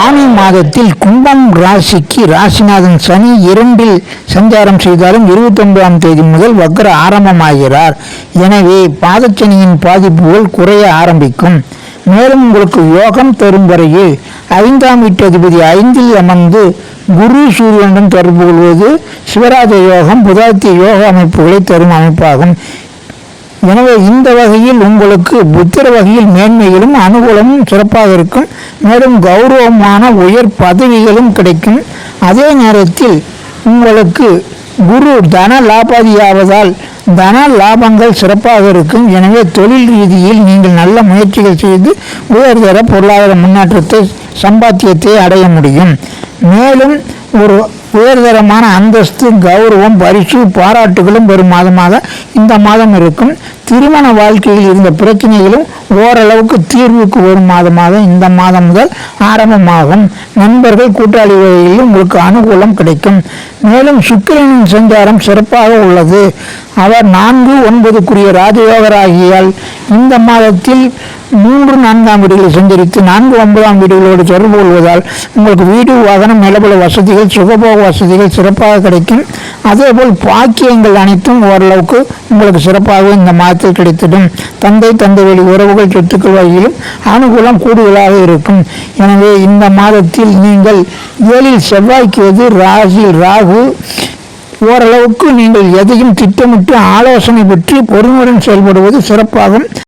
ஆனி மாதத்தில் கும்பம் ராசிக்கு ராசிநாதன் சனி 2 சஞ்சாரம் செய்தாலும் 29ஆம் தேதி முதல் வக்ர ஆரம்பமாகிறார். எனவே பாதச்சனியின் பாதிப்புகள் குறைய ஆரம்பிக்கும். மேலும் உங்களுக்கு யோகம் தரும் வரையில் 5ஆம் வீட்டதிபதி 5இல் அமர்ந்து குரு சூரியனுடன் தொடர்பு கொள்வது சிவராஜ யோகம் புதாத்திய யோக அமைப்புகளை தரும் அமைப்பாகும். எனவே இந்த வகையில் உங்களுக்கு புத்திர வகையில் மேன்மைகளும் அனுகூலமும் சிறப்பாக இருக்கும். மேலும் கௌரவமான உயர் பதவிகளும் கிடைக்கும். அதே நேரத்தில் உங்களுக்கு குரு தன லாபாதியாவதால் தன லாபங்கள் சிறப்பாக இருக்கும். எனவே தொழில் ரீதியில் நீங்கள் நல்ல முயற்சிகள் செய்து உயர்தர பொருளாதார முன்னேற்றத்தை சம்பாத்தியத்தை அடைய முடியும். மேலும் ஒரு உயர்தரமான அந்தஸ்து கௌரவம் பரிசு பாராட்டுகளும் வரும் மாதமாக இந்த மாதம் இருக்கும். திருமண வாழ்க்கையில் இருந்த பிரச்சனைகளும் ஓரளவுக்கு தீர்வுக்கு வரும் மாதமாக இந்த மாதம் முதல் ஆரம்பமாகும். நண்பர்கள் கூட்டாளி வகையில் உங்களுக்கு அனுகூலம் கிடைக்கும். மேலும் சுக்கிரனின் சஞ்சாரம் சிறப்பாக உள்ளது. அவர் 4-9 ராஜயோகராகியால் இந்த மாதத்தில் 3-4ஆம் வீடுகளை சஞ்சரித்து 4-9ஆம் வீடுகளோடு தொடர்பு கொள்வதால் உங்களுக்கு வீடு வாகனம் நிலபல வசதிகள் சுகபோக வசதிகள் சிறப்பாக கிடைக்கும். அதேபோல் பாக்கியங்கள் அனைத்தும் ஓரளவுக்கு உங்களுக்கு சிறப்பாக இந்த மாதத்தில் கிடைத்திடும். தந்தை வழி உறவுகள் சொத்துக்கள் வகையிலும் அனுகூலம் கூடுதலாக இருக்கும். எனவே இந்த மாதத்தில் நீங்கள் 7இல் செவ்வாய்க்கு ராசியில் ராகு ஓரளவுக்கு நீங்கள் எதையும் திட்டமிட்டு ஆலோசனை பெற்று பொறுமையுடன் செயல்படுவது சிறப்பாகும்.